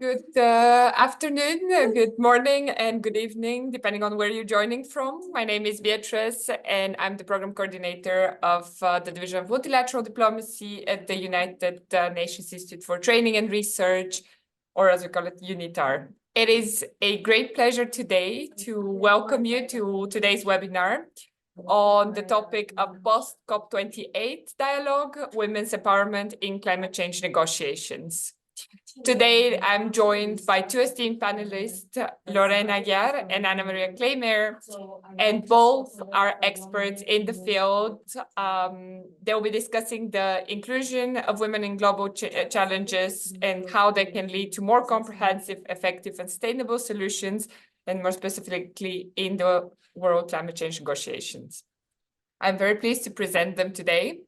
Good afternoon, good morning, and good evening, depending on where you're joining from. My name is Beatrice, and I'm the program coordinator of the Division of Multilateral Diplomacy at the United Nations Institute for Training and Research, or as we call it, UNITAR. It is a great pleasure today to welcome you to today's webinar on the topic of post-COP28 dialogue, women's empowerment in climate change negotiations. Today, I'm joined by two esteemed panelists, Lorena Aguillar and Maria Kleymeyer, and both are experts in the field. They'll be discussing the inclusion of women in global challenges and how they can lead to more comprehensive, effective, and sustainable solutions, and more specifically in the world climate change negotiations. I'm very pleased to present them today.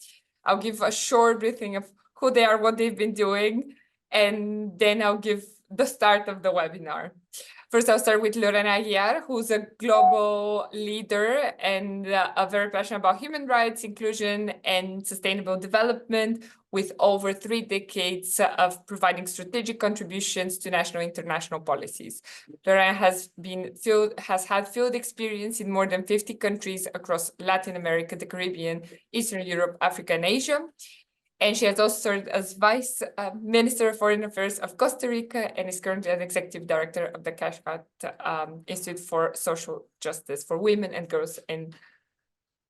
I'll give a short briefing of who they are, what they've been doing, and then I'll give the start of the webinar. First, I'll start with Lorena Aguillar, who's a global leader and very passionate about human rights, inclusion, and sustainable development, with over 3 decades of providing strategic contributions to national and international policies. Lorena has had field experience in more than 50 countries across Latin America, the Caribbean, Eastern Europe, Africa, and Asia. And she has also served as Vice Minister of Foreign Affairs of Costa Rica and is currently an Executive Director of the Cashcat Institute for Social Justice for Women and Girls in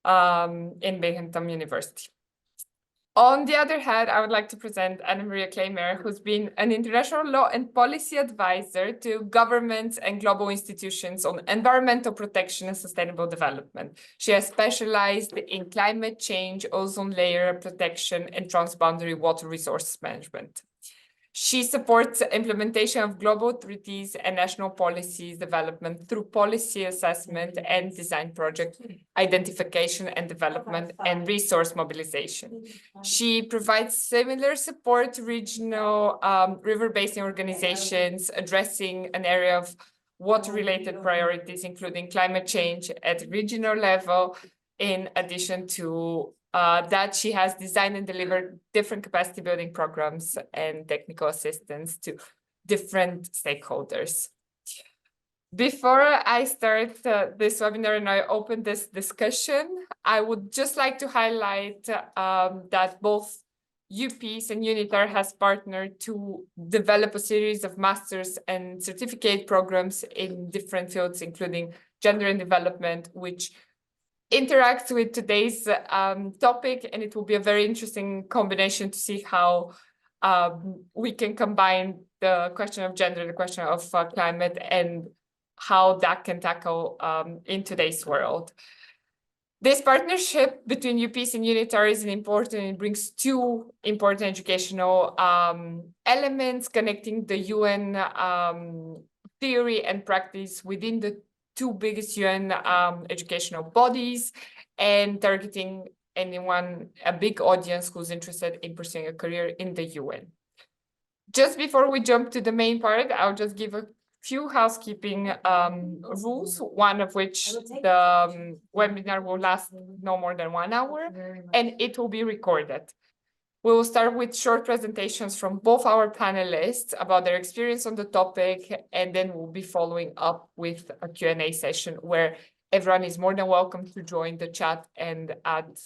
Binghamton University. On the other hand, I would like to present Maria Kleymeyer, who's been an international law and policy advisor to governments and global institutions on environmental protection and sustainable development. She has specialized in climate change, ozone layer protection, and transboundary water resource management. She supports implementation of global treaties and national policies development through policy assessment and design project identification and development and resource mobilization. She provides similar support to regional river basin organizations addressing an area of water-related priorities, including climate change at regional level, in addition to that she has designed and delivered different capacity building programs and technical assistance to different stakeholders. Before I start this webinar and I open this discussion, I would just like to highlight that both UPEACE and UNITAR has partnered to develop a series of master's and certificate programs in different fields, including gender and development, which interacts with today's topic, and it will be a very interesting combination to see how we can combine the question of gender, the question of climate, and how that can tackle in today's world. This partnership between UPEACE and UNITAR is important. It brings two important educational elements connecting the UN theory and practice within the two biggest UN educational bodies, and targeting a big audience who's interested in pursuing a career in the UN. Just before we jump to the main part, I'll just give a few housekeeping rules, one of which the webinar will last no more than 1 hour, and it will be recorded. We will start with short presentations from both our panelists about their experience on the topic, and then we'll be following up with a Q&A session where everyone is more than welcome to join the chat and add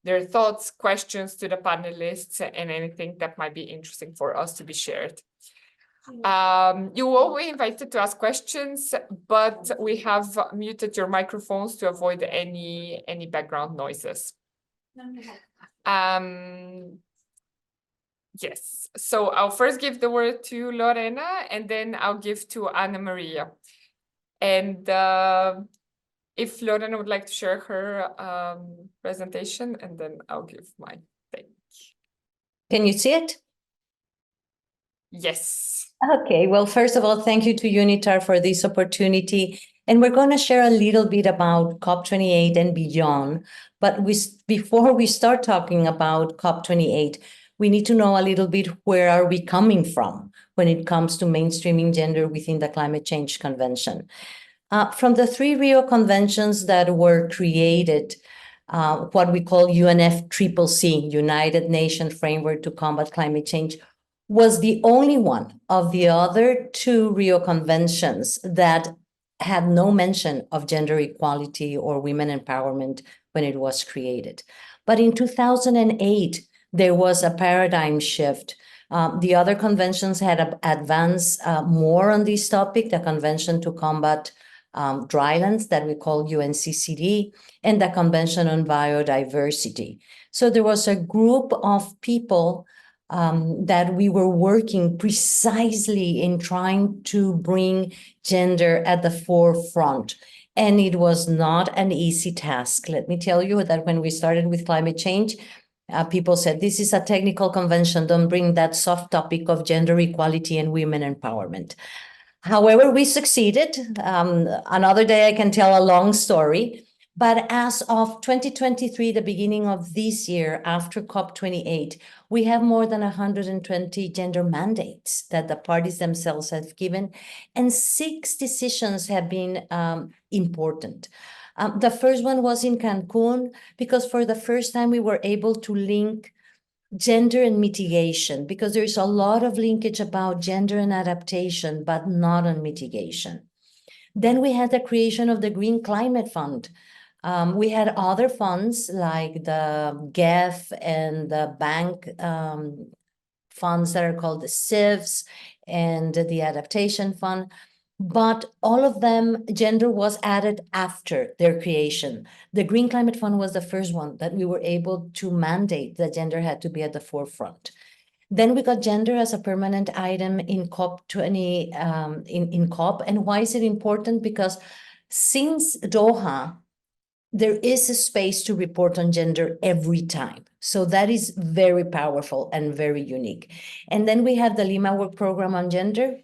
their thoughts, questions to the panelists, and anything that might be interesting for us to be shared. You will all be invited to ask questions, but we have muted your microphones to avoid any background noises. Yes, so I'll first give the word to Lorena, and then I'll give to Maria. And if Lorena would like to share her presentation, and then I'll give mine. Thank you. Can you see it? Yes. Okay, well, first of all, thank you to UNITAR for this opportunity. And we're going to share a little bit about COP28 and beyond. But before we start talking about COP28, we need to know a little bit where are we coming from when it comes to mainstreaming gender within the Climate Change Convention. From the 3 Rio conventions that were created, what we call UNFCCC, United Nations Framework to Combat Climate Change, was the only one of the other two Rio conventions that had no mention of gender equality or women empowerment when it was created. But in 2008, there was a paradigm shift. The other conventions had advanced more on this topic, the Convention to Combat Drylands that we call UNCCD, and the Convention on Biodiversity. So there was a group of people that we were working precisely in trying to bring gender at the forefront. And it was not an easy task. Let me tell you that when we started with climate change, people said, this is a technical convention, don't bring that soft topic of gender equality and women empowerment. However, we succeeded. Another day I can tell a long story. But as of 2023, the beginning of this year, after COP28, we have more than 120 gender mandates that the parties themselves have given, and 6 decisions have been important. The first one was in Cancun, because for the first time we were able to link gender and mitigation, because there's a lot of linkage about gender and adaptation, but not on mitigation. Then we had the creation of the Green Climate Fund. We had other funds like the GEF and the bank funds that are called the CIVs and the Adaptation Fund. But all of them, gender was added after their creation. The Green Climate Fund was the first one that we were able to mandate that gender had to be at the forefront. Then we got gender as a permanent item in COP20, in COP. And why is it important? Because since Doha, there is a space to report on gender every time. So that is very powerful and very unique. And then we have the Lima Work Program on Gender.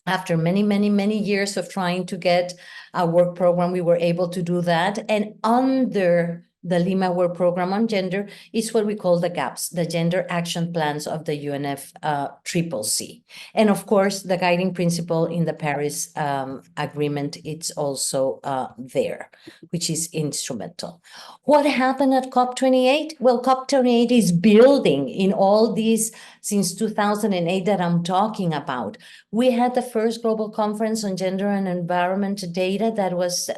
After many years of trying to get a work program, we were able to do that. And under the Lima Work Program on Gender is what we call the GAPs, the Gender Action Plans of the UNFCCC. And of course, the guiding principle in the Paris Agreement, it's also there, which is instrumental. What happened at COP28? Well, COP28 is building in all these since 2008 that I'm talking about. We had the first global conference on gender and environment data that was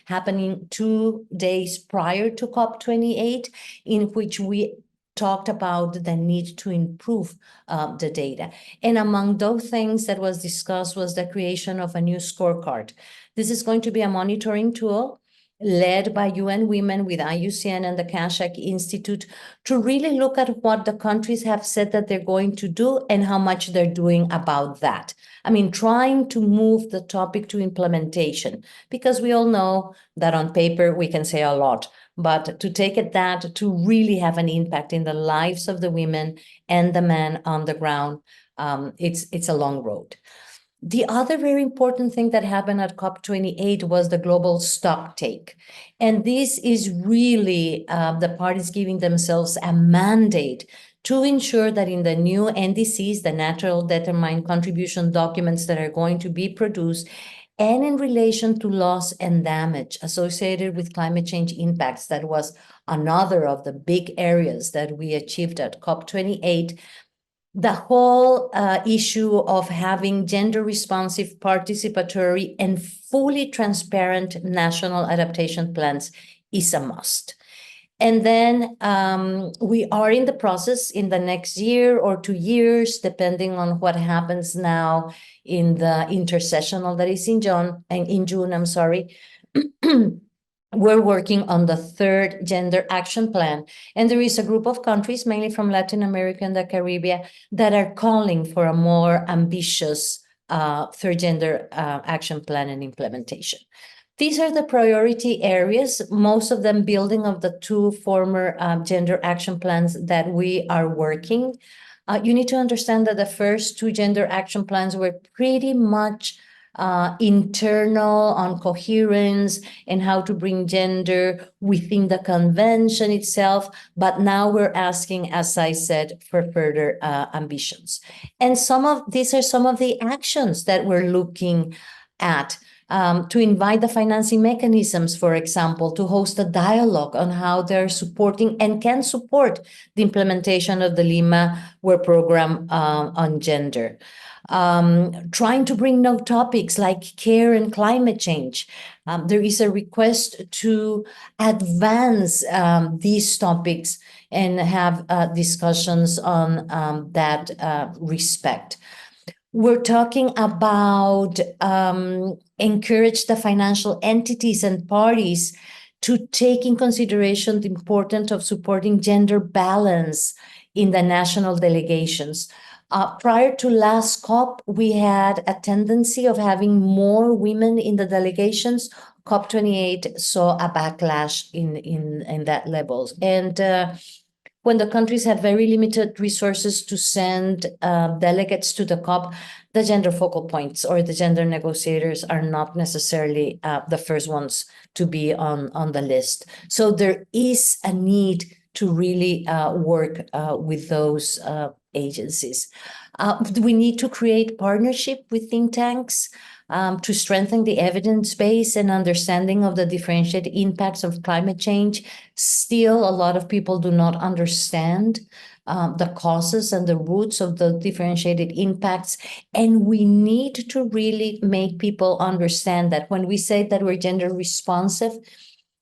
happening 2 days prior to COP28, in which we talked about the need to improve the data. And among those things that was discussed was the creation of a new scorecard. This is going to be a monitoring tool led by UN Women with IUCN and the Kashak Institute to really look at what the countries have said that they're going to do and how much they're doing about that. I mean, trying to move the topic to implementation, because we all know that on paper we can say a lot, but to take it that to really have an impact in the lives of the women and the men on the ground, it's a long road. The other very important thing that happened at COP28 was the global stock take. And this is really the parties giving themselves a mandate to ensure that in the new NDCs, the natural determined contribution documents that are going to be produced, and in relation to loss and damage associated with climate change impacts, that was another of the big areas that we achieved at COP28, the whole issue of having gender responsive, participatory, and fully transparent national adaptation plans is a must. And then we are in the process in the next year or 2 years, depending on what happens now in the intersessional that is in June, I'm sorry. We're working on the 3rd Gender Action Plan. And there is a group of countries, mainly from Latin America and the Caribbean, that are calling for a more ambitious 3rd Gender Action Plan and implementation. These are the priority areas, most of them building of the 2 former gender action plans that we are working. You need to understand that the first 2 gender action plans were pretty much internal on coherence and how to bring gender within the convention itself. But now we're asking, as I said, for further ambitions. And these are some of the actions that we're looking at. to invite the financing mechanisms, for example, to host a dialogue on how they're supporting and can support the implementation of the Lima Work Program on gender. Trying to bring new topics like care and climate change. There is a request to advance these topics and have discussions on that respect. We're talking about encourage the financial entities and parties to take in consideration the importance of supporting gender balance in the national delegations. Prior to last COP, we had a tendency of having more women in the delegations. COP28 saw a backlash in that levels. And when the countries had very limited resources to send delegates to the COP, the gender focal points or the gender negotiators are not necessarily the first ones to be on the list. So there is a need to really work with those agencies. We need to create partnership with think tanks to strengthen the evidence base and understanding of the differentiated impacts of climate change. Still, a lot of people do not understand the causes and the roots of the differentiated impacts. And we need to really make people understand that when we say that we're gender responsive,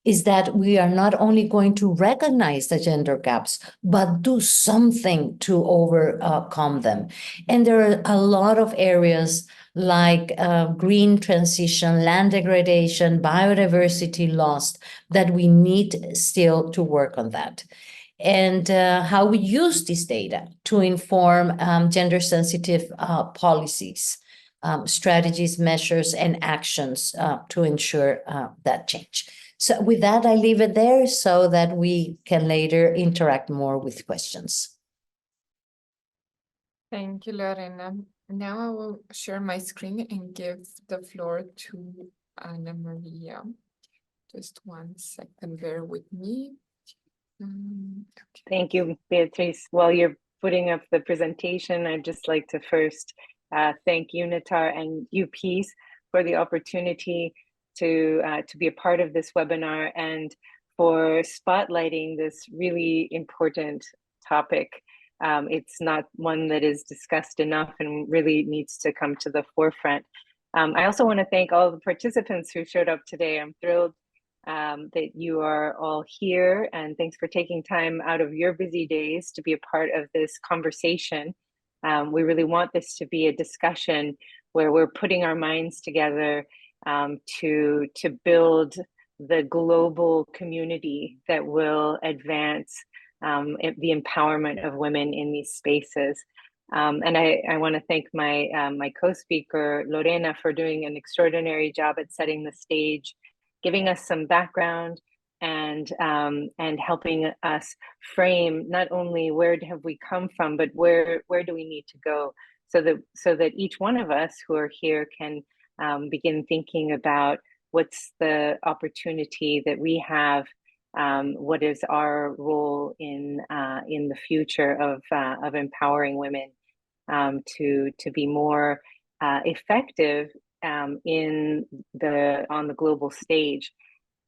is that we are not only going to recognize the gender gaps, but do something to overcome them. And there are a lot of areas like green transition, land degradation, biodiversity loss that we need still to work on that. And how we use this data to inform gender-sensitive policies, strategies, measures, and actions to ensure that change. So with that, I leave it there so that we can later interact more with questions. Thank you, Lorena. Now I will share my screen and give the floor to Ana Maria. Just 1 second, bear with me. Okay. Thank you, Beatriz. While you're putting up the presentation, I'd just like to first thank UNITAR and UPEACE for the opportunity to be a part of this webinar and for spotlighting this really important topic. It's not one that is discussed enough and really needs to come to the forefront. I also want to thank all the participants who showed up today. I'm thrilled that you are all here, and thanks for taking time out of your busy days to be a part of this conversation. We really want this to be a discussion where we're putting our minds together to build the global community that will advance the empowerment of women in these spaces. And I want to thank my co-speaker, Lorena, for doing an extraordinary job at setting the stage, giving us some background and helping us frame not only where have we come from, but where do we need to go, so that each one of us who are here can begin thinking about what's the opportunity that we have, what is our role in the future of empowering women to be more effective on the global stage.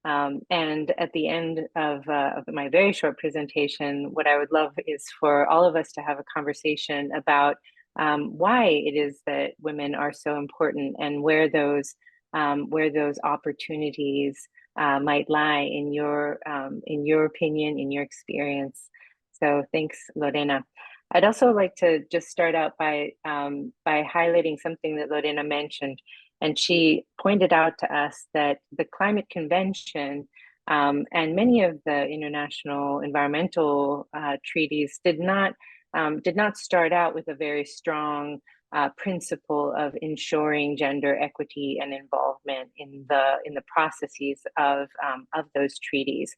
And at the end of my very short presentation, what I would love is for all of us to have a conversation about why it is that women are so important and where those opportunities might lie in your opinion, in your experience. So thanks, Lorena. I'd also like to just start out by highlighting something that Lorena mentioned. And she pointed out to us that the Climate Convention and many of the international environmental treaties did not start out with a very strong principle of ensuring gender equity and involvement in the processes of those treaties.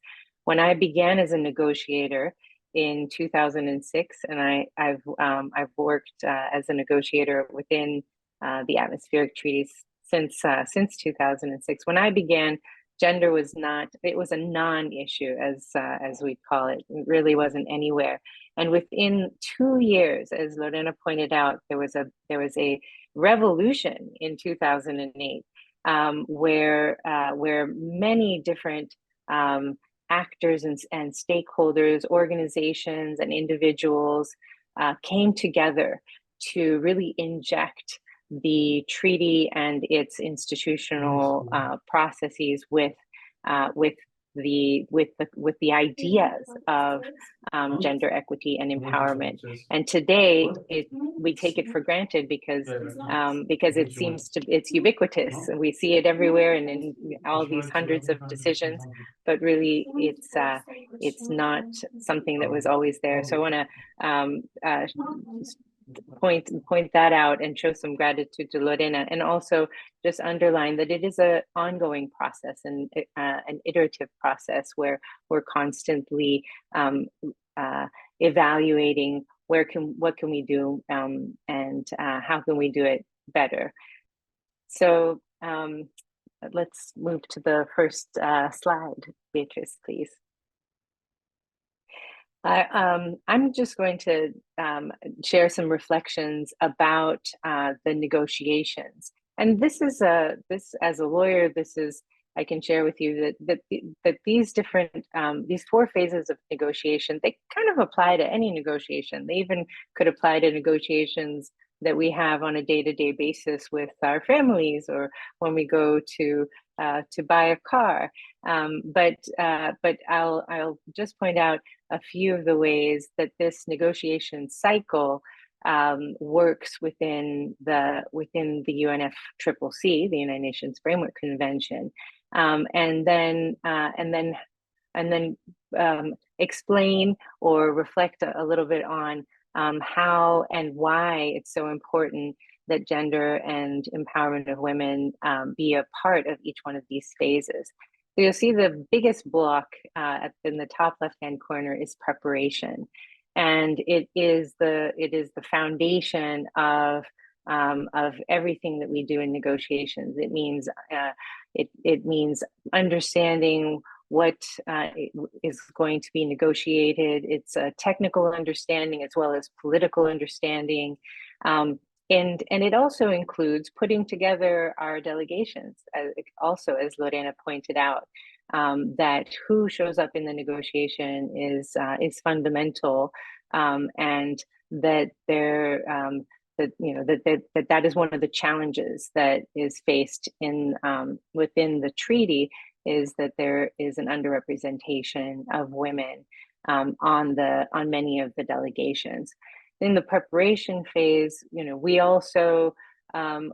When I began as a negotiator in 2006, and I've worked as a negotiator within the atmospheric treaties since 2006. When I began, gender was a non-issue, as we call it. It really wasn't anywhere. And within 2 years, as Lorena pointed out, there was a revolution in 2008. where many different actors and stakeholders, organizations, and individuals came together to really inject the treaty and its institutional processes with the ideas of gender equity and empowerment. And today we take it for granted because it seems it's ubiquitous. We see it everywhere and in all these hundreds of decisions, but really it's not something that was always there. So I want to point that out and show some gratitude to Lorena, and also just underline that it is an ongoing process and an iterative process where we're constantly evaluating what can we do and how can we do it better. So let's move to the first slide, Beatrice, please. I'm just going to share some reflections about the negotiations. And this as a lawyer, I can share with you that these different, these 4 phases of negotiation, they kind of apply to any negotiation. They even could apply to negotiations that we have on a day-to-day basis with our families, or when we go to buy a car. But I'll just point out a few of the ways that this negotiation cycle works within the UNFCCC, the United Nations Framework Convention, and then explain or reflect a little bit on how and why it's so important that gender and empowerment of women be a part of each one of these phases. So you'll see the biggest block in the top left-hand corner is preparation, and it is the foundation of everything that we do in negotiations. It means it means understanding what is going to be negotiated. It's a technical understanding as well as political understanding. And it also includes putting together our delegations, also, as Lorena pointed out, that who shows up in the negotiation is fundamental, and that that is one of the challenges that is faced within the treaty, is that there is an underrepresentation of women on many of the delegations. In the preparation phase, we also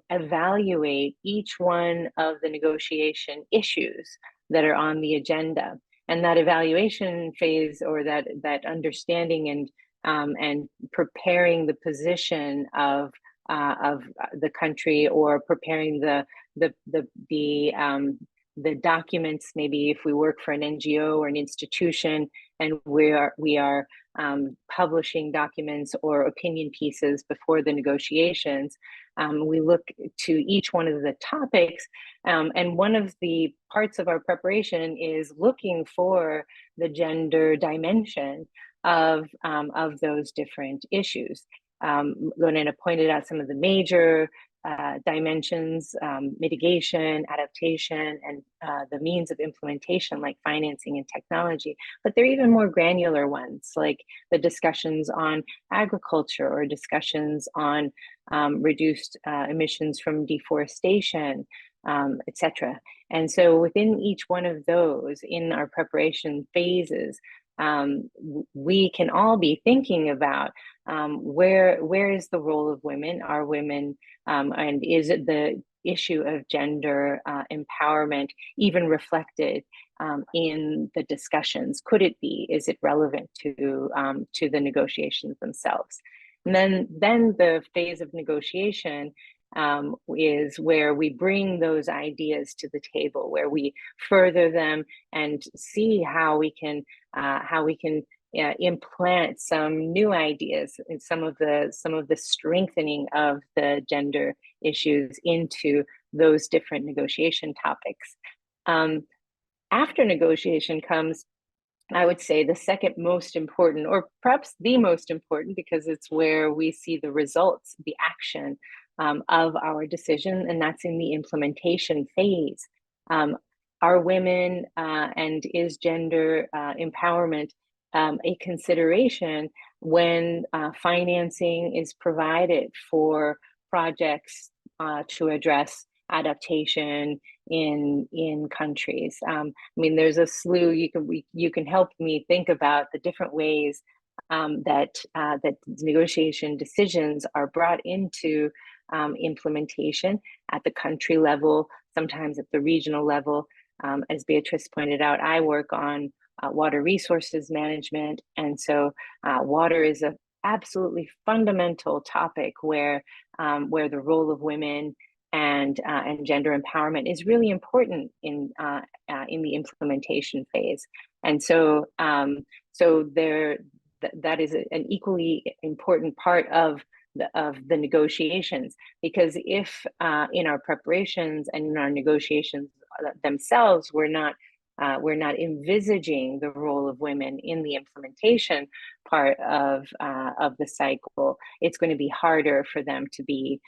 evaluate each one of the negotiation issues that are on the agenda, and that evaluation phase, or that understanding and preparing the position of the country, or preparing the documents. Maybe if we work for an NGO or an institution, and we are publishing documents or opinion pieces before the negotiations, we look to each one of the topics, and one of the parts of our preparation is looking for the gender dimension of those different issues. Lorena pointed out some of the major dimensions: mitigation, adaptation, and the means of implementation, like financing and technology. But there are even more granular ones, like the discussions on agriculture, or discussions on reduced emissions from deforestation, etc. And so within each one of those, in our preparation phases, we can all be thinking about where is the role of women? Are women, and is it the issue of gender empowerment even reflected in the discussions? Could it be? Is it relevant to the negotiations themselves? And then the phase of negotiation is where we bring those ideas to the table, where we further them and see how we can implant some new ideas and some of the strengthening of the gender issues into those different negotiation topics. After negotiation comes, I would say, the second most important, or perhaps the most important, because it's where we see the results, the action of our decision, and that's in the implementation phase. Are women and is gender empowerment a consideration when financing is provided for projects to address adaptation in countries? I mean, there's a slew. You can help me think about the different ways that negotiation decisions are brought into implementation at the country level, sometimes at the regional level. As Beatrice pointed out, I work on water resources management, and so water is a absolutely fundamental topic where the role of women and gender empowerment is really important in the implementation phase. And so that is an equally important part of the negotiations, because if in our preparations and in our negotiations themselves we're not envisaging the role of women in the implementation part of the cycle, it's going to be harder for them to be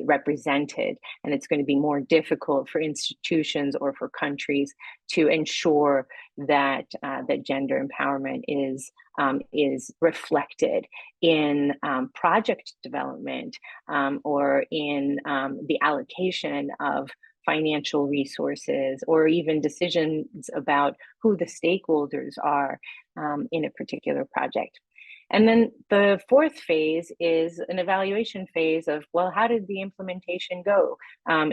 represented, and it's going to be more difficult for institutions or for countries to ensure that gender empowerment is reflected in project development or in the allocation of financial resources, or even decisions about who the stakeholders are in a particular project. And then the fourth phase is an evaluation phase of, well, how did the implementation go?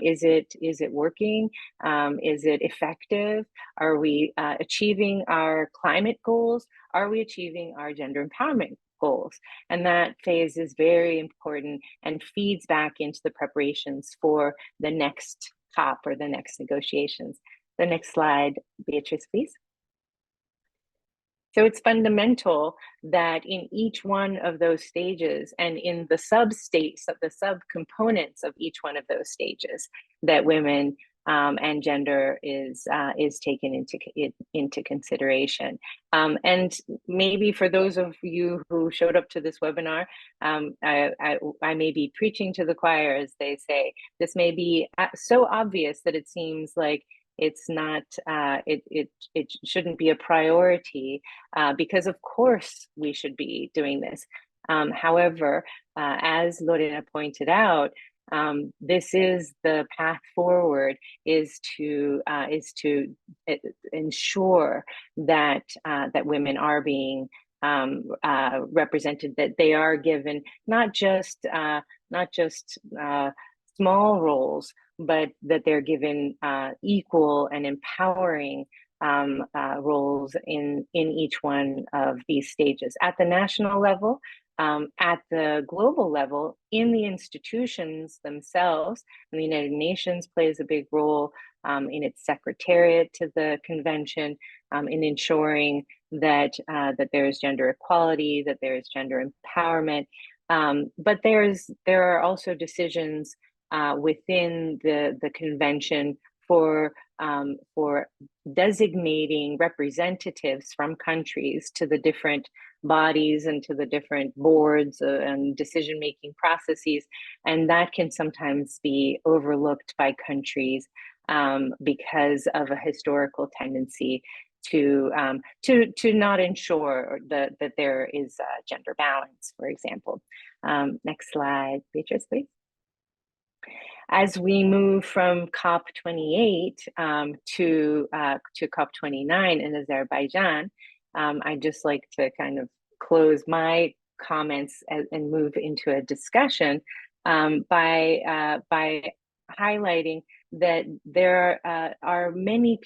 Is it working? Is it effective? Are we achieving our climate goals? Are we achieving our gender empowerment goals? And that phase is very important and feeds back into the preparations for the next COP or the next negotiations. The next slide, Beatrice, please. So it's fundamental that in each one of those stages and in the sub-states, the sub-components of each one of those stages, that women and gender is taken into consideration. And maybe for those of you who showed up to this webinar, I may be preaching to the choir, as they say. This may be so obvious that it seems like it's not, it shouldn't be a priority, because of course we should be doing this. However, as Lorena pointed out, this is the path forward, is to ensure that women are being represented, that they are given not just small roles, but that they're given equal and empowering roles in each one of these stages at the national level, at the global level, in the institutions themselves. And the United Nations plays a big role in its secretariat to the convention, in ensuring that there is gender equality, that there is gender empowerment. But there are also decisions within the convention for designating representatives from countries to the different bodies and to the different boards and decision-making processes, and that can sometimes be overlooked by countries because of a historical tendency to not ensure that there is gender balance, for example. Next slide, Beatrice, please. As we move from COP28 to COP29 in Azerbaijan, I'd just like to kind of close my comments and move into a discussion by highlighting that there are many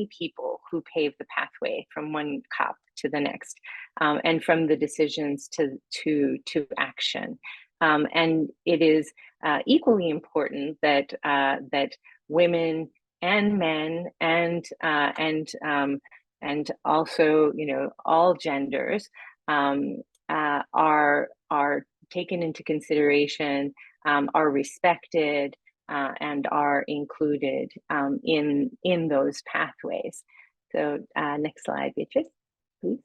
people who pave the pathway from one COP to the next, and from the decisions to action. And it is equally important that women and men and also, you know, all genders are taken into consideration, are respected, and are included in those pathways. So next slide, Beatrice, please.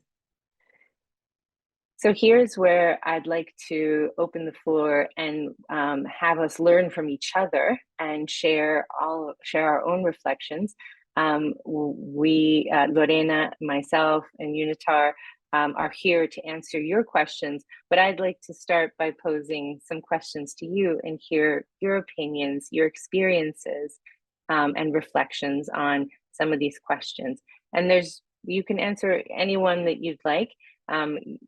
So here's where I'd like to open the floor and have us learn from each other and share our own reflections. Lorena, myself, and UNITAR are here to answer your questions, but I'd like to start by posing some questions to you and hear your opinions, your experiences, and reflections on some of these questions. And you can answer any one that you'd like.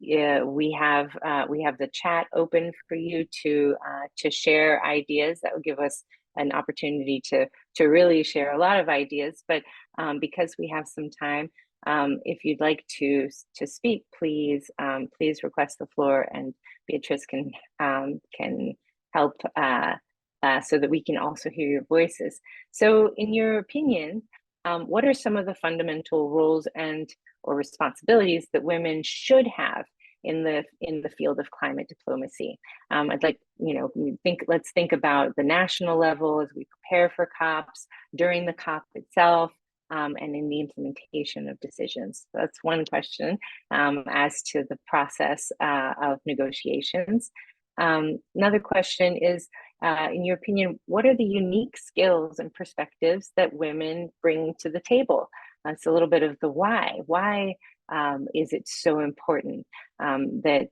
Yeah, we have the chat open for you to share ideas. That will give us an opportunity to really share a lot of ideas. But because we have some time, if you'd like to speak, please request the floor, and Beatrice can help so that we can also hear your voices. So, in your opinion, what are some of the fundamental roles or responsibilities that women should have in the field of climate diplomacy? I'd like, let's think about the national level as we prepare for COPs, during the COP itself, and in the implementation of decisions. So that's one question as to the process of negotiations. Another question is, in your opinion, what are the unique skills and perspectives that women bring to the table? It's a little bit of the why. Why is it so important that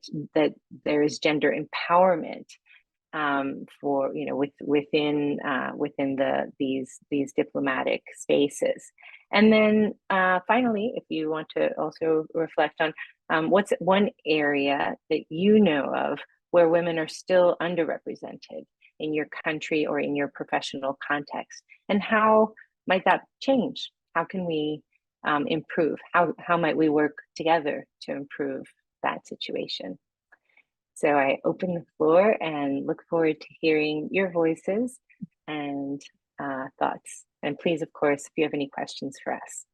there is gender empowerment for within these diplomatic spaces? And then finally, if you want to also reflect on what's one area that you know of where women are still underrepresented in your country or in your professional context, and how might that change? How can we improve? How might we work together to improve that situation? So I open the floor and look forward to hearing your voices and thoughts. And please, of course, if you have any questions for us.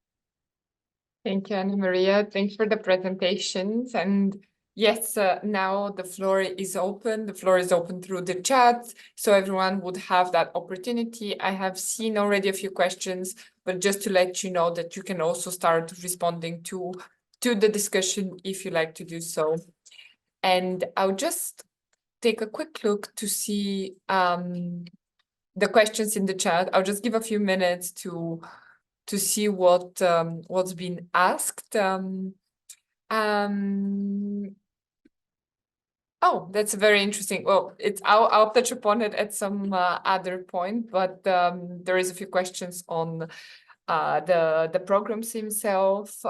Thank you, Anna Maria. Thanks for the presentations. And yes, now the floor is open. The floor is open through the chat, so everyone would have that opportunity. I have seen already a few questions, but just to let you know that you can also start responding to the discussion if you like to do so. And I'll just take a quick look to see the questions in the chat. I'll just give a few minutes to see what's been asked. Oh, that's very interesting. Well, I'll touch upon it at some other point, but there is a few questions on the programs himself.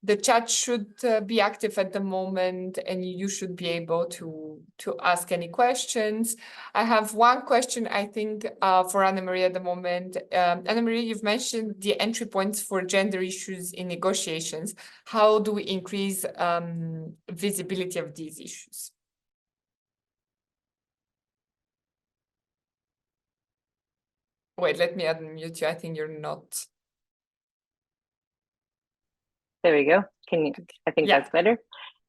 The chat should be active at the moment, and you should be able to ask any questions. I have one question, I think, for Anna Maria at the moment. Anna Maria, you've mentioned the entry points for gender issues in negotiations. How do we increase visibility of these issues? Wait, let me unmute you. I think you're not. There we go. I think Yeah. that's better.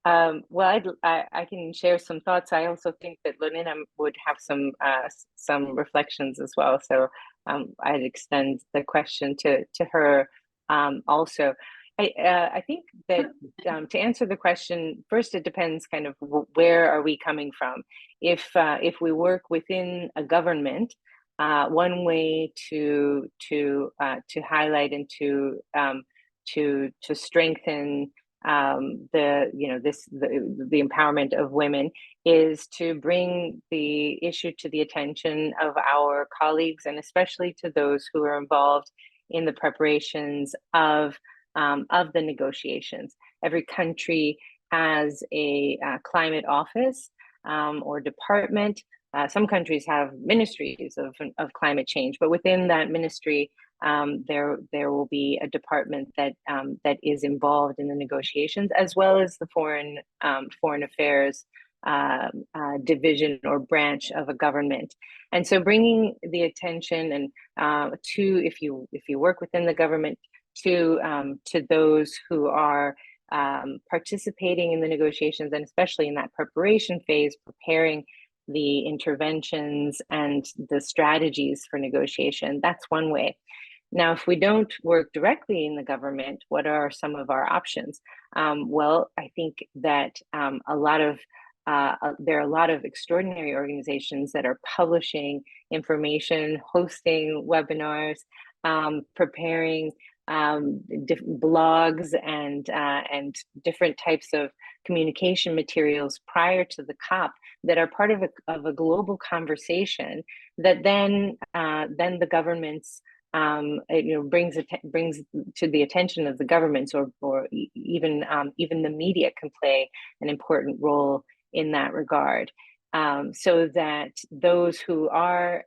Well, I can share some thoughts. I also think that Lorena would have some reflections as well. So I'd extend the question to her also. I think that to answer the question, first, it depends kind of where are we coming from. If we work within a government, one way to highlight and to strengthen the empowerment of women is to bring the issue to the attention of our colleagues, and especially to those who are involved in the preparations of the negotiations. Every country has a climate office or department. Some countries have ministries of climate change, but within that ministry, there will be a department that is involved in the negotiations, as well as the foreign affairs division or branch of a government. And so, bringing the attention and to if you work within the government, to those who are participating in the negotiations, and especially in that preparation phase, preparing the interventions and the strategies for negotiation. That's one way. Now, if we don't work directly in the government, what are some of our options? Well, I think that there are a lot of extraordinary organizations that are publishing information, hosting webinars, preparing different blogs and different types of communication materials prior to the COP that are part of a global conversation that then the governments brings to the attention of the governments, or even the media can play an important role in that regard, so that those who are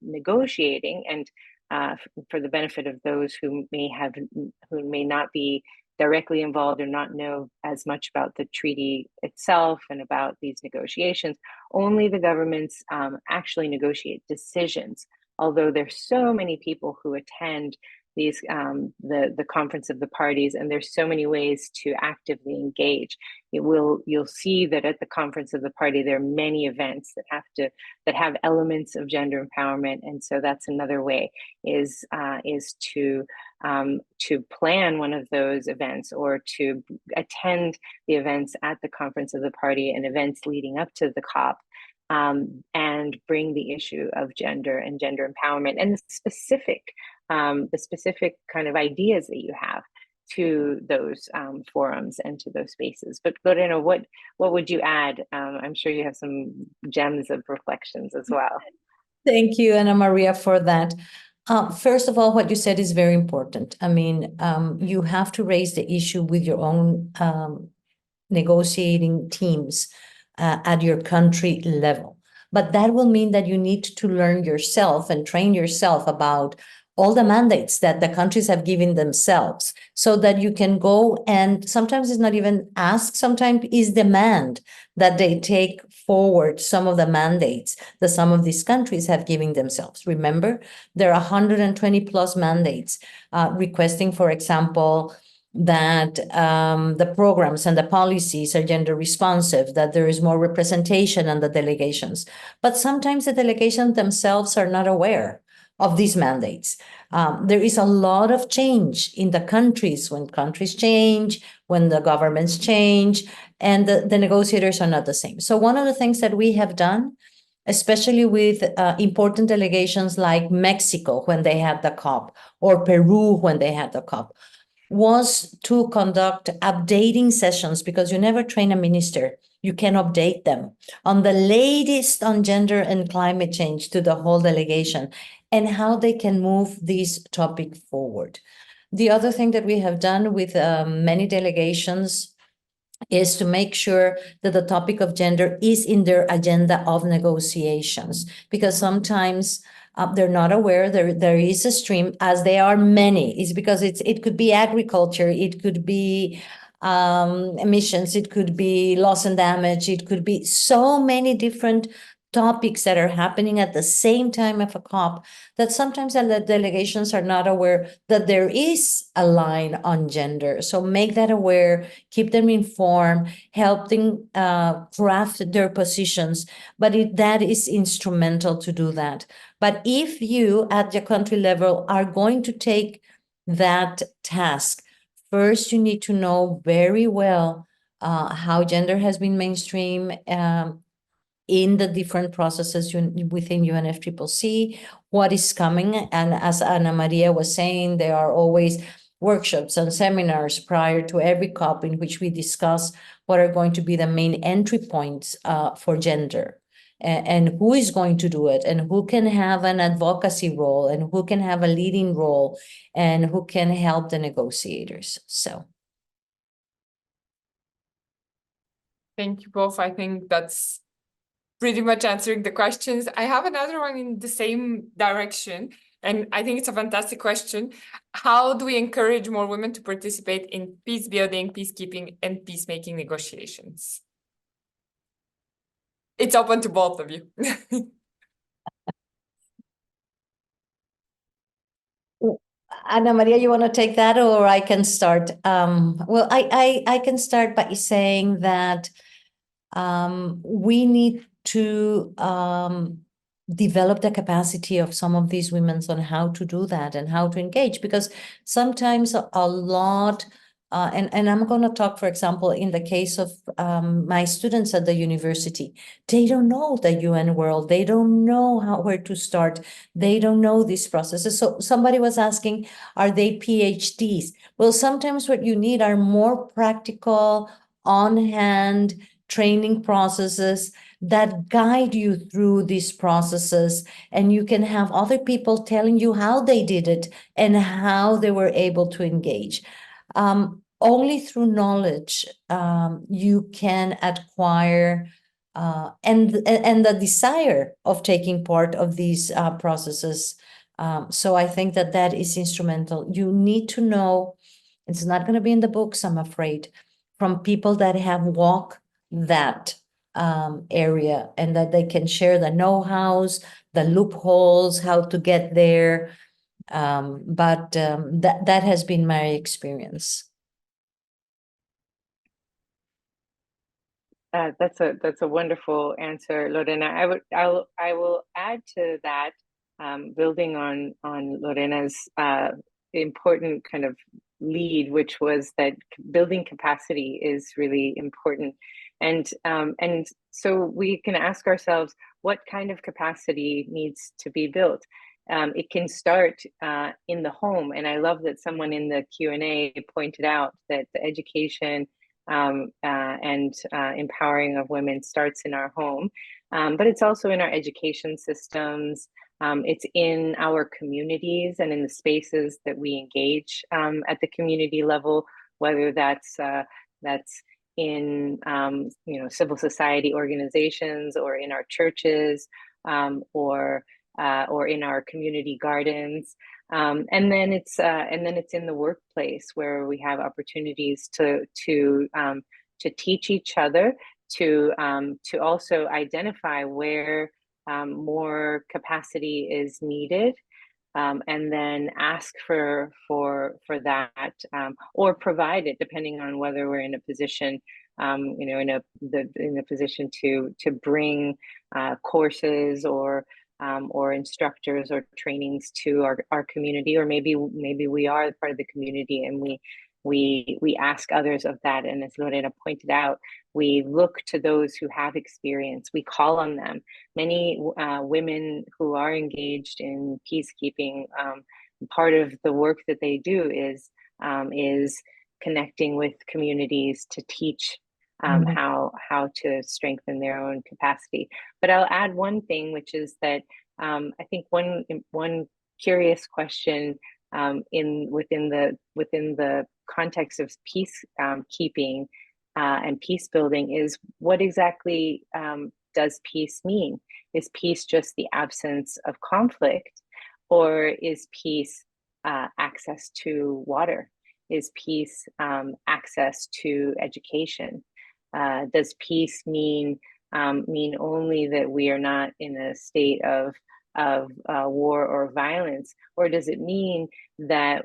negotiating, and for the benefit of those who may not be directly involved or not know as much about the treaty itself and about these negotiations, only the governments actually negotiate decisions. Although there's so many people who attend these the Conference of the Parties, and there's so many ways to actively engage. You'll see that at the Conference of the Party there are many events that have elements of gender empowerment, and so that's another way is to plan one of those events, or to attend the events at the Conference of the Party and events leading up to the COP. And bring the issue of gender and gender empowerment and the specific kind of ideas that you have to those forums and to those spaces. But Lorena, what would you add? I'm sure you have some gems of reflections as well. Thank you, Ana Maria, for that. First of all, what you said is very important. I mean, you have to raise the issue with your own negotiating teams at your country level. But that will mean that you need to learn yourself and train yourself about all the mandates that the countries have given themselves, so that you can go, and sometimes it's not even ask, sometimes is demand that they take forward some of the mandates that some of these countries have given themselves. Remember, there are 120 plus mandates requesting, for example, that the programs and the policies are gender responsive, that there is more representation on the delegations. But sometimes the delegations themselves are not aware of these mandates. There is a lot of change in the countries when countries change, when the governments change, and the negotiators are not the same. So one of the things that we have done, especially with important delegations like Mexico when they had the COP, or Peru when they had the COP, was to conduct updating sessions, because you never train a minister. You can update them on the latest on gender and climate change to the whole delegation and how they can move this topic forward. The other thing that we have done with many delegations is to make sure that the topic of gender is in their agenda of negotiations, because sometimes they're not aware there is a stream, as there are many. It's because it could be agriculture, it could be emissions, it could be loss and damage, it could be so many different topics that are happening at the same time of a COP, that sometimes the delegations are not aware that there is a line on gender. So make that aware, keep them informed, help them craft their positions, but that is instrumental to do that. But if you at your country level are going to take that task, first you need to know very well how gender has been mainstream in the different processes within UNFCCC, what is coming. And as Ana Maria was saying, there are always workshops and seminars prior to every COP in which we discuss what are going to be the main entry points for gender, and who is going to do it, and who can have an advocacy role, and who can have a leading role, and who can help the negotiators. So. Thank you both. I think that's pretty much answering the questions. I have another one in the same direction, and I think it's a fantastic question. How do we encourage more women to participate in peace building, peacekeeping, and peacemaking negotiations? It's open to both of you. Ana Maria, you want to take that, or I can start? Well, I can start by saying that we need to develop the capacity of some of these women on how to do that and how to engage, because sometimes a lot, and I'm going to talk, for example, in the case of my students at the university, they don't know the UN world, they don't know where to start, they don't know these processes. So somebody was asking, are they PhDs? Well, sometimes what you need are more practical, on-hand training processes that guide you through these processes, and you can have other people telling you how they did it and how they were able to engage. Only through knowledge you can acquire and the desire of taking part of these processes. So I think that that is instrumental. You need to know, it's not going to be in the books, I'm afraid, from people that have walked that area, and that they can share the know-hows, the loopholes, how to get there. But that has been my experience. That's a wonderful answer, Lorena. I will add to that, building on Lorena's important kind of lead, which was that building capacity is really important, and so we can ask ourselves, what kind of capacity needs to be built? It can start in the home, and I love that someone in the Q&A pointed out that the education and empowering of women starts in our home, but it's also in our education systems. It's in our communities and in the spaces that we engage at the community level, whether that's in civil society organizations, or in our churches, or in our community gardens. And then it's in the workplace, where we have opportunities to teach each other, to also identify where more capacity is needed, and then ask for that, or provide it, depending on whether we're in a position, in a position to bring courses or instructors or trainings to our community, or maybe we are part of the community and we ask others of that. And as Lorena pointed out, we look to those who have experience. We call on them. Many women who are engaged in peacekeeping, part of the work that they do is connecting with communities to teach how to strengthen their own capacity. But I'll add one thing, which is that I think one curious question within the context of peacekeeping and peace building is, what exactly does peace mean? Is peace just the absence of conflict, or is peace access to water? Is peace access to education? Does peace mean only that we are not in a state of war or violence, or does it mean that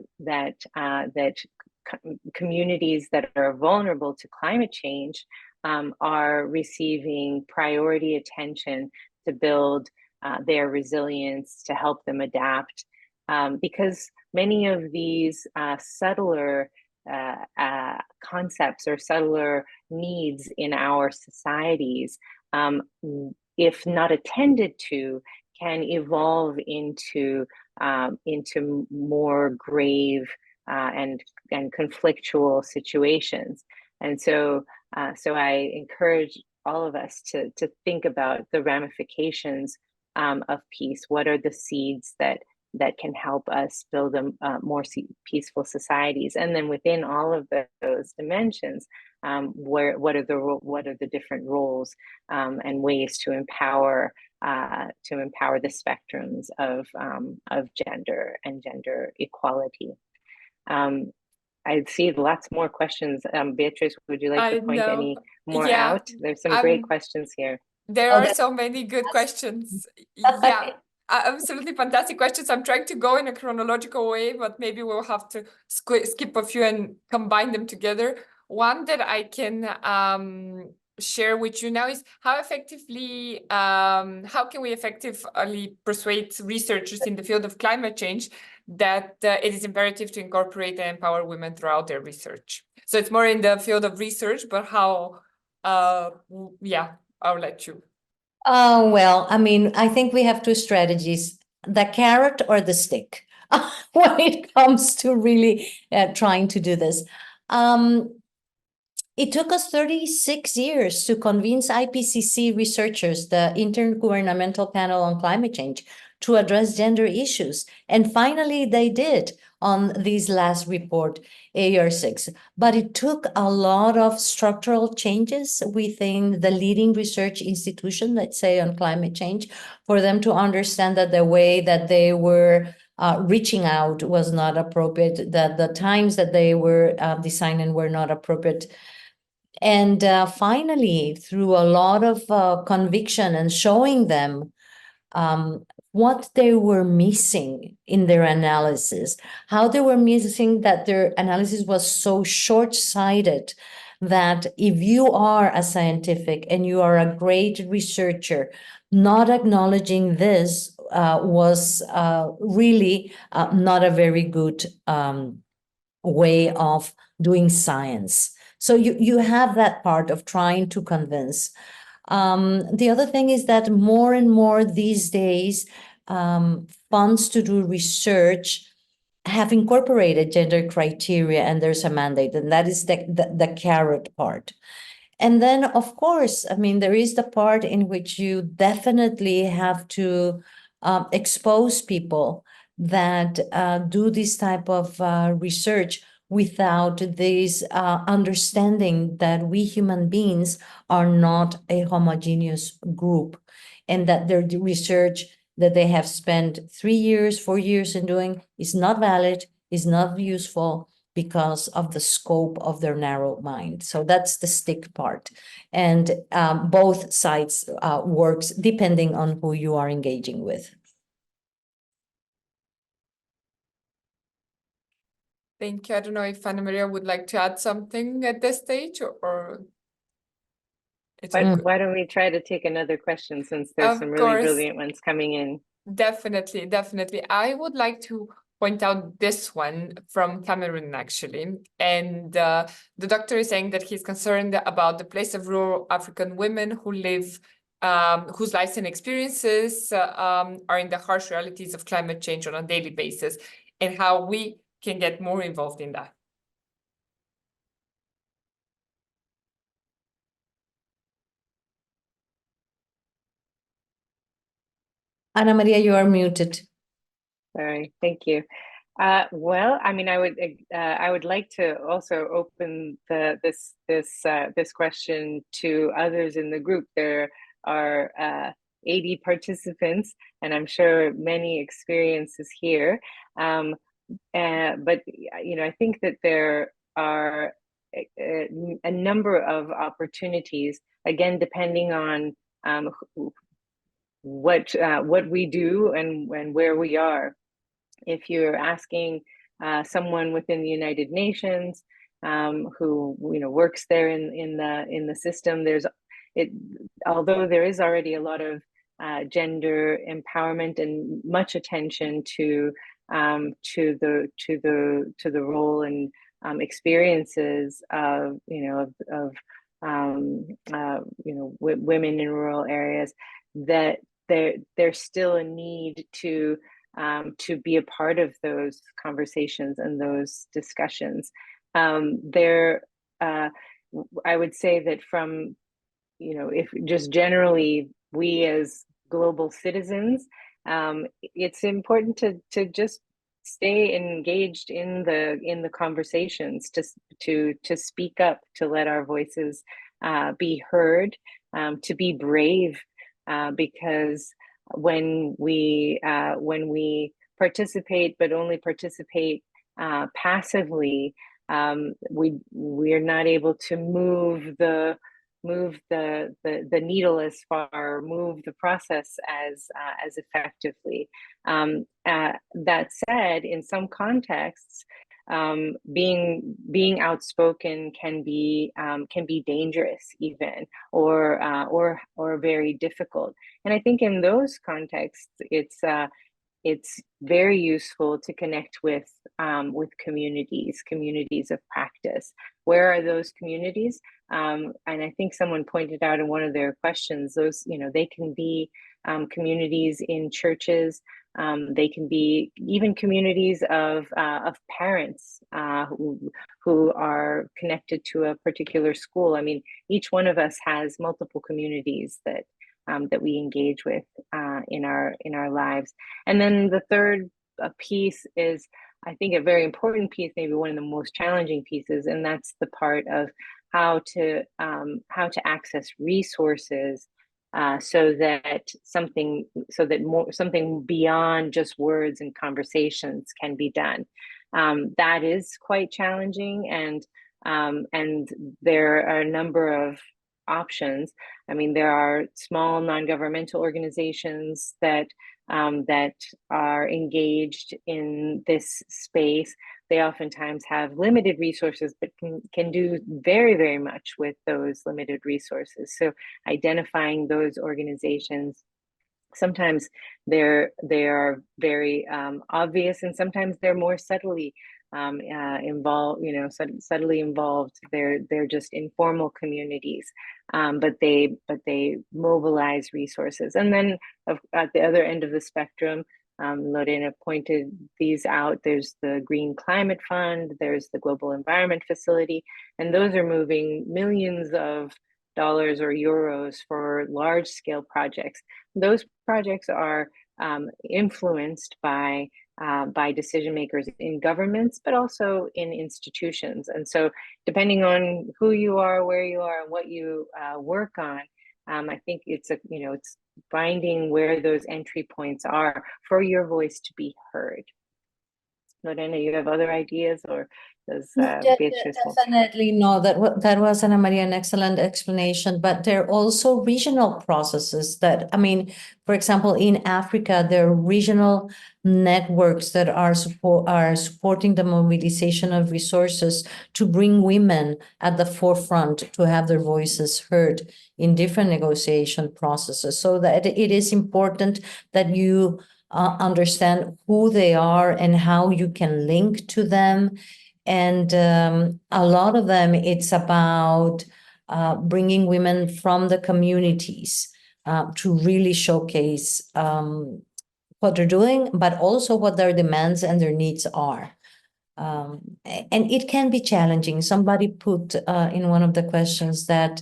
communities that are vulnerable to climate change are receiving priority attention to build their resilience, to help them adapt? Because many of these subtler concepts or subtler needs in our societies, if not attended to, can evolve into more grave and conflictual situations. And so I encourage all of us to think about the ramifications of peace. What are the seeds that can help us build more peaceful societies? And then within all of those dimensions, what are the different roles and ways to empower the spectrums of gender and gender equality? I see lots more questions. Beatrice, would you like to point any more out? There's some great questions here. There are so many good questions. Yeah, absolutely fantastic questions. I'm trying to go in a chronological way, but maybe we'll have to skip a few and combine them together. One that I can share with you now is how can we effectively persuade researchers in the field of climate change that it is imperative to incorporate and empower women throughout their research. So it's more in the field of research, but how, yeah, I'll let you. Well, I mean, I think we have two strategies, the carrot or the stick, when it comes to really trying to do this. It took us 36 years to convince IPCC researchers, the Intergovernmental Panel on Climate Change, to address gender issues. And finally, they did on this last report, AR6. But it took a lot of structural changes within the leading research institution, let's say, on climate change, for them to understand that the way that they were reaching out was not appropriate, that the times that they were designing were not appropriate. And finally, through a lot of conviction and showing them what they were missing in their analysis, how they were missing that their analysis was so short-sighted that if you are a scientific and you are a great researcher, not acknowledging this was really not a very good way of doing science. So you have that part of trying to convince. The other thing is that more and more these days, funds to do research have incorporated gender criteria, and there's a mandate, and that is the carrot part. And then, of course, I mean, there is the part in which you definitely have to expose people that do this type of research without this understanding that we human beings are not a homogeneous group, and that their research that they have spent 3 years, 4 years in doing is not valid, is not useful because of the scope of their narrow mind. So that's the stick part. And both sides works depending on who you are engaging with. Thank you. I don't know if Ana Maria would like to add something at this stage, or it's why don't we try to take another question, since there's some really brilliant ones coming in. Definitely, definitely. I would like to point out this one from Cameroon, actually. And the doctor is saying that he's concerned about the place of rural African women who live, whose lives and experiences are in the harsh realities of climate change on a daily basis, and how we can get more involved in that. Ana Maria, you are muted. Sorry, thank you. Well, I mean, I would like to also open this question to others in the group. There are 80 participants, and I'm sure many experiences here. But you know, I think that there are a number of opportunities, again, depending on what we do and where we are. If you're asking someone within the United Nations who works there in the system, although there is already a lot of gender empowerment and much attention to the role and experiences of women in rural areas, that there's still a need to be a part of those conversations and those discussions. I would say that from, if just generally we as global citizens, it's important to just stay engaged in the conversations, to speak up, to let our voices be heard, to be brave, because when we participate, but only participate passively, we're not able to move the needle as far, move the process as effectively. That said, in some contexts, being outspoken can be dangerous even, or very difficult. And I think in those contexts, it's very useful to connect with communities of practice. Where are those communities? And I think someone pointed out in one of their questions, those, they can be communities in churches. They can be even communities of parents who are connected to a particular school. I mean, each one of us has multiple communities that we engage with in our lives. And then the third piece is, I think, a very important piece, maybe one of the most challenging pieces, and that's the part of how to access resources so that something beyond just words and conversations can be done. That is quite challenging, and there are a number of options. I mean, there are small non-governmental organizations that are engaged in this space. They oftentimes have limited resources, but can do very, very much with those limited resources. So identifying those organizations, sometimes they are very obvious, and sometimes they're more subtly involved, subtly involved. They're just informal communities, but they mobilize resources. And then at the other end of the spectrum, Lorena pointed these out. There's the Green Climate Fund, there's the Global Environment Facility, and those are moving millions of dollars or euros for large-scale projects. Those projects are influenced by decision makers in governments, but also in institutions. And so, depending on who you are, where you are, and what you work on, I think it's finding where those entry points are for your voice to be heard. Lorena, you have other ideas, or does Beatrice? Definitely no. That was, Ana Maria, an excellent explanation. But there are also regional processes that, I mean, for example, in Africa, there are regional networks that are supporting the mobilization of resources to bring women at the forefront to have their voices heard in different negotiation processes. So that it is important that you understand who they are and how you can link to them. And a lot of them, it's about bringing women from the communities to really showcase what they're doing, but also what their demands and their needs are. And it can be challenging. Somebody put in one of the questions that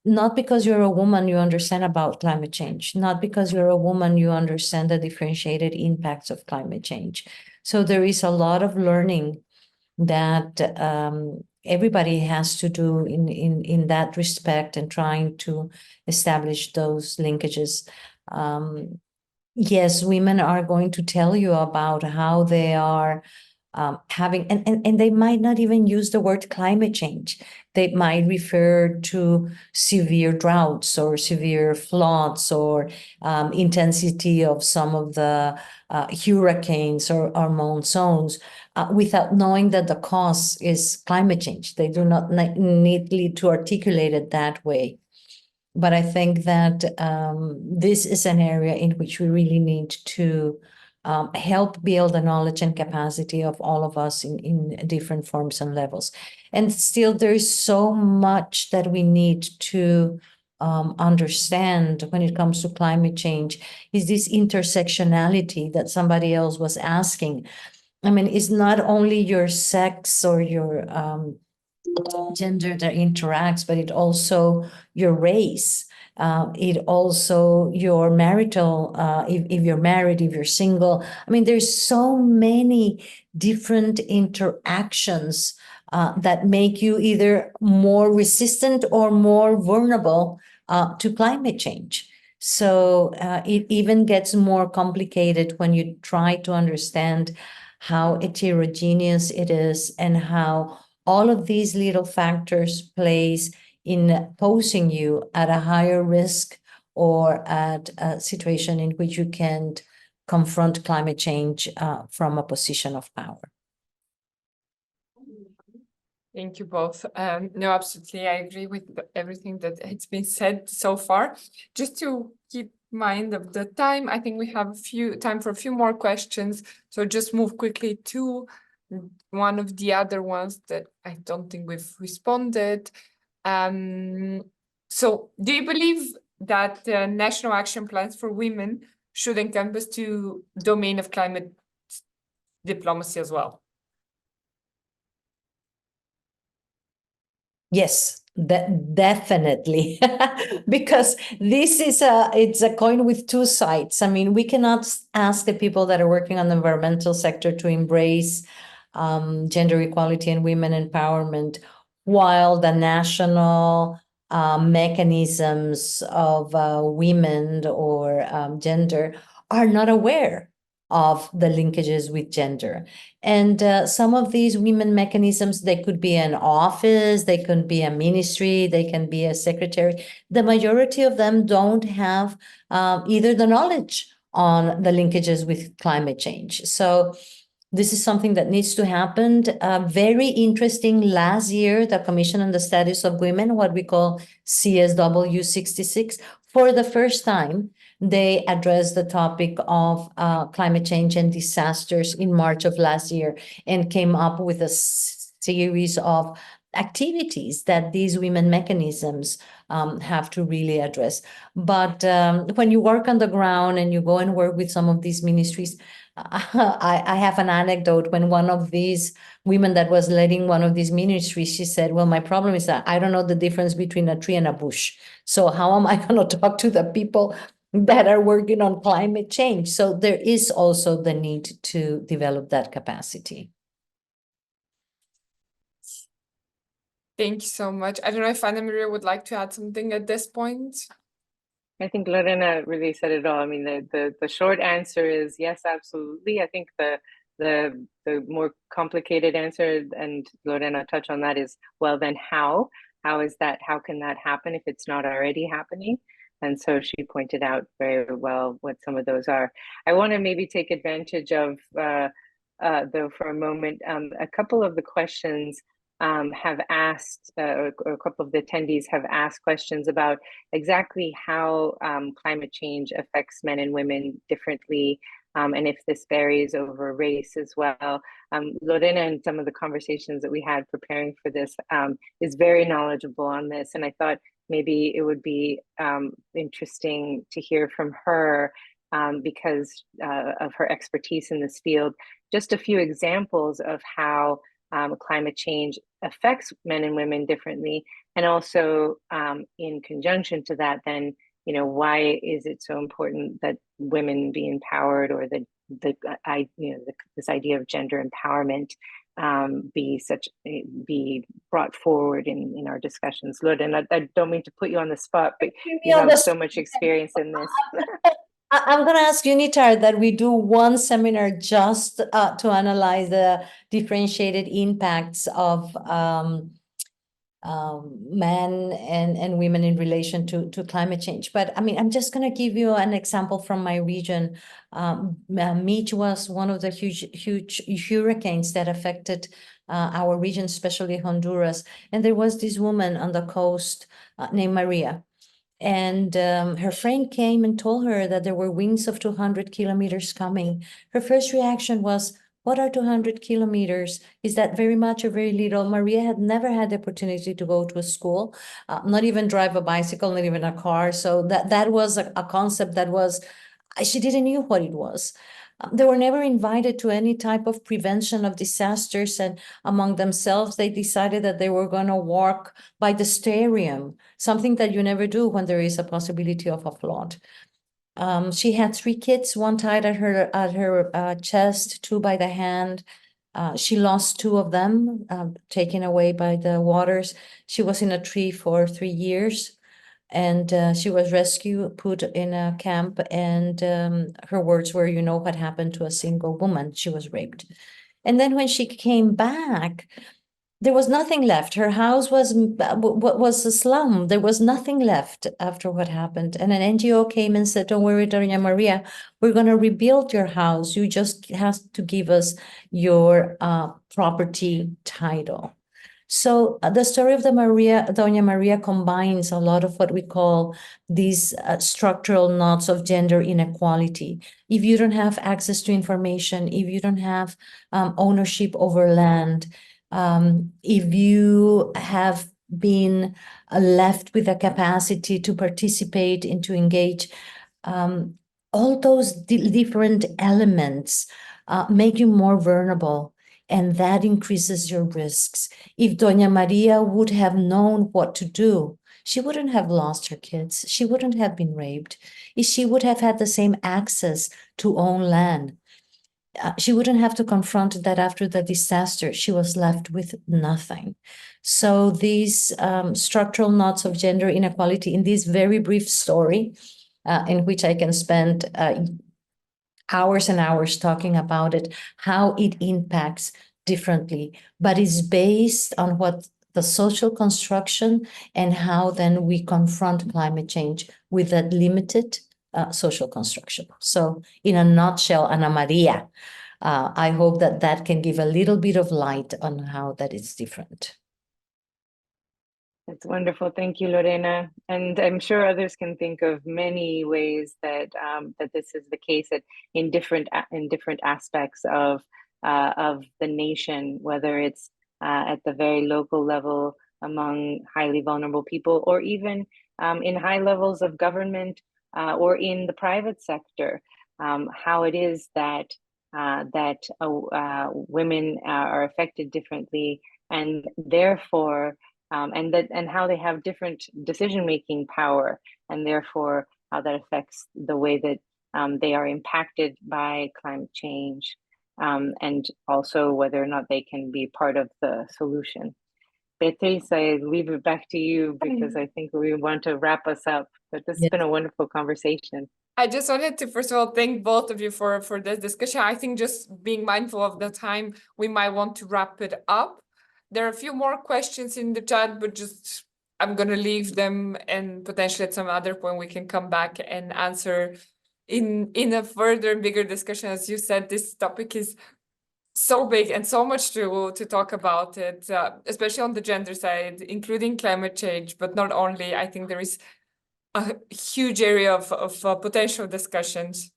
not because you're a woman, you understand about climate change. Not because you're a woman, you understand the differentiated impacts of climate change. So there is a lot of learning that everybody has to do in that respect, and trying to establish those linkages. Yes, women are going to tell you about how they are having, and they might not even use the word climate change. They might refer to severe droughts or severe floods or intensity of some of the hurricanes or monsoons without knowing that the cause is climate change. They do not neatly to articulate it that way. But I think that this is an area in which we really need to help build the knowledge and capacity of all of us in different forms and levels. And still, there is so much that we need to understand when it comes to climate change, is this intersectionality that somebody else was asking. I mean, it's not only your sex or your gender that interacts, but it also your race. It also your marital, if you're married, if you're single. I mean, there's so many different interactions that make you either more resistant or more vulnerable to climate change. So it even gets more complicated when you try to understand how heterogeneous it is and how all of these little factors plays in posing you at a higher risk or at a situation in which you can't confront climate change from a position of power. Thank you both. No, absolutely. I agree with everything that has been said so far. Just to keep mind of the time, I think we have time for a few more questions. So just move quickly to one of the other ones that I don't think we've responded. So do you believe that national action plans for women should encompass the domain of climate diplomacy as well? Yes, definitely, because it's a coin with two sides. I mean, we cannot ask the people that are working on the environmental sector to embrace gender equality and women empowerment while the national mechanisms of women or gender are not aware of the linkages with gender. And some of these women mechanisms, they could be an office, they could be a ministry, they can be a secretary. The majority of them don't have either the knowledge on the linkages with climate change. So this is something that needs to happen. Very interesting, last year, the Commission on the Status of Women, what we call CSW 66, for the first time, they addressed the topic of climate change and disasters in March of last year and came up with a series of activities that these women mechanisms have to really address. But when you work on the ground and you go and work with some of these ministries, I have an anecdote. When one of these women that was leading one of these ministries, she said, well, my problem is that I don't know the difference between a tree and a bush. So how am I going to talk to the people that are working on climate change? So there is also the need to develop that capacity. Thank you so much. I don't know if Anna Maria would like to add something at this point. I think Lorena really said it all. I mean, the short answer is yes, absolutely. I think the more complicated answer, and Lorena touched on that, is, well, then how? How can that happen if it's not already happening? And so she pointed out very well what some of those are. I want to maybe take advantage of, though, for a moment, a couple of the questions have asked, or a couple of the attendees have asked questions about exactly how climate change affects men and women differently, and if this varies over race as well. Lorena, and some of the conversations that we had preparing for this, is very knowledgeable on this, and I thought maybe it would be interesting to hear from her, because of her expertise in this field, just a few examples of how climate change affects men and women differently, and also in conjunction to that, then, you know, why is it so important that women be empowered, or this idea of gender empowerment be brought forward in our discussions. Lorena, I don't mean to put you on the spot, but you have so much experience in this. I'm going to ask UNITAR that we do one seminar just to analyze the differentiated impacts of men and women in relation to climate change. But I mean, I'm just going to give you an example from my region. Mitch was one of the huge hurricanes that affected our region, especially Honduras. And there was this woman on the coast named Maria. And her friend came and told her that there were winds of 200 kilometers coming. Her first reaction was, what are 200 kilometers? Is that very much or very little? Maria had never had the opportunity to go to a school, not even drive a bicycle, not even a car. So that was a concept that was, she didn't know what it was. They were never invited to any type of prevention of disasters, and among themselves, they decided that they were going to walk by the stadium, something that you never do when there is a possibility of a flood. She had 3 kids, one tied at her chest, 2 by the hand. She lost 2 of them, taken away by the waters. She was in a tree for 3 years. And she was rescued, put in a camp, and her words were, you know what happened to a single woman? She was raped. And then when she came back, there was nothing left. Her house was a slum. There was nothing left after what happened. And an NGO came and said, don't worry, Doña Maria, we're going to rebuild your house. You just have to give us your property title. So the story of Doña Maria combines a lot of what we call these structural knots of gender inequality. If you don't have access to information, if you don't have ownership over land, if you have been left with a capacity to participate and to engage, all those different elements make you more vulnerable, and that increases your risks. If Doña Maria would have known what to do, she wouldn't have lost her kids. She wouldn't have been raped. She would have had the same access to own land. She wouldn't have to confront that after the disaster, she was left with nothing. So these structural knots of gender inequality in this very brief story, in which I can spend hours and hours talking about it, how it impacts differently, but it's based on what the social construction and how then we confront climate change with that limited social construction. So in a nutshell, Ana Maria, I hope that that can give a little bit of light on how that is different. That's wonderful. Thank you, Lorena. And I'm sure others can think of many ways that that this is the case in different aspects of the nation, whether it's at the very local level among highly vulnerable people, or even in high levels of government or in the private sector, how it is that women are affected differently, and therefore and how they have different decision-making power, and therefore how that affects the way that they are impacted by climate change, and also whether or not they can be part of the solution. Beatriz, I leave it back to you because I think we want to wrap us up, but this has been a wonderful conversation. I just wanted to, first of all, thank both of you for this discussion. I think just being mindful of the time, we might want to wrap it up. There are a few more questions in the chat, but just I'm going to leave them, and potentially at some other point we can come back and answer in a further bigger discussion. As you said, this topic is so big and so much to talk about it, especially on the gender side, including climate change, but not only. I think there is a huge area of potential discussions.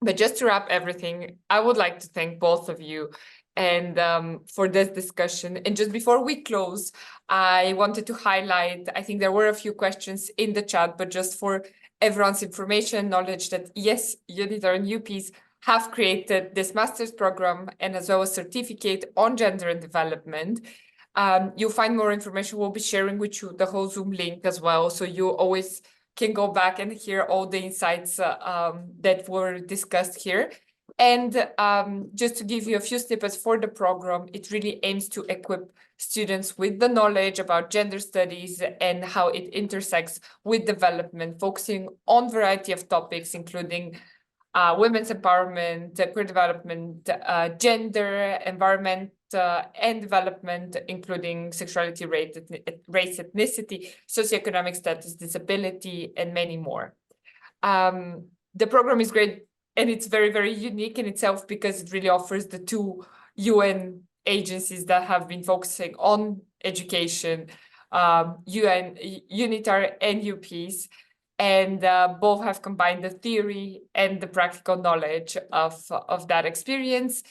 But just to wrap everything, I would like to thank both of you and for this discussion. And just before we close, I wanted to highlight, I think there were a few questions in the chat, but just for everyone's information, knowledge that yes, UNITAR and UPEACE have created this master's program and as well as certificate on gender and development. You'll find more information. We'll be sharing with you the whole Zoom link as well. So you always can go back and hear all the insights that were discussed here. And just to give you a few snippets for the program, it really aims to equip students with the knowledge about gender studies and how it intersects with development, focusing on a variety of topics, including women's empowerment, queer development, gender, environment, and development, including sexuality, race, ethnicity, socioeconomic status, disability, and many more. The program is great, and it's very, very unique in itself because it really offers the two UN agencies that have been focusing on education, UNITAR and UPEACE, and both have combined the theory and the practical knowledge of that experience,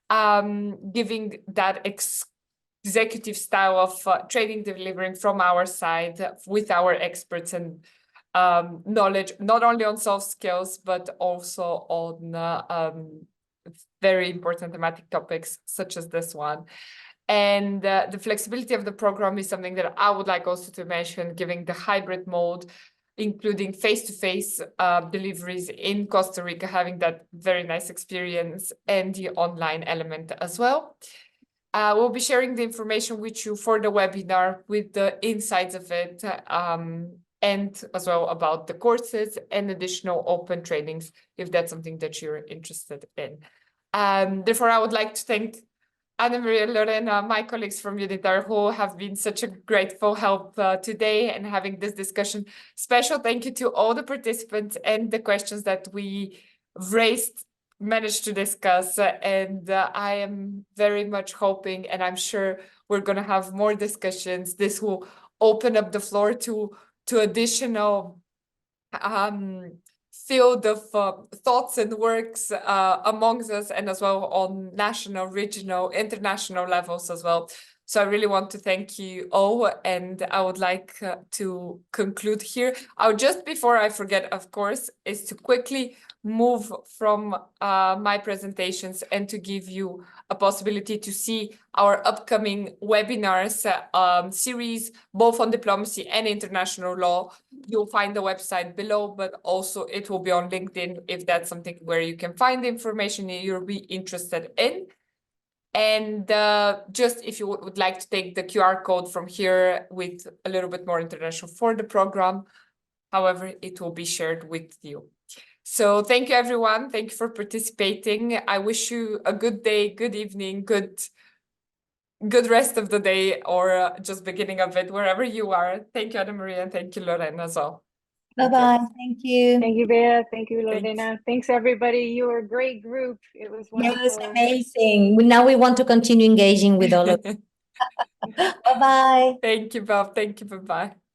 giving that executive style of training delivering from our side with our experts and knowledge, not only on soft skills, but also on very important thematic topics such as this one. And the flexibility of the program is something that I would like also to mention, giving the hybrid mode, including face-to-face deliveries in Costa Rica, having that very nice experience, and the online element as well. We'll be sharing the information with you for the webinar with the insights of it, and as well about the courses and additional open trainings, if that's something that you're interested in. Therefore, I would like to thank Ana Maria, Lorena, my colleagues from UNITAR, who have been such a grateful help today and having this discussion. Special thank you to all the participants and the questions that we raised managed to discuss. And I am very much hoping, and I'm sure we're going to have more discussions. This will open up the floor to additional field of thoughts and works amongst us, and as well on national, regional, international levels as well. So I really want to thank you all, and I would like to conclude here. Just before I forget, of course, is to quickly move from my presentations and to give you a possibility to see our upcoming webinars series, both on diplomacy and international law. You'll find the website below, but also it will be on LinkedIn if that's something where you can find the information you'll be interested in. And just if you would like to take the QR code from here with a little bit more international for the program, however, it will be shared with you. So thank you, everyone. Thank you for participating. I wish you a good day, good evening, good rest of the day, or just beginning of it, wherever you are. Thank you, Anna Maria, and thank you, Lorena, as well. Bye-bye. Thank you. Thank you, Bea. Thank you, Thanks. Lorena. Thanks, everybody. You were a great group. It was wonderful. Yes, amazing. Now we want to continue engaging with all of you. Bye-bye. Thank you, Bob. Thank you. Bye-bye.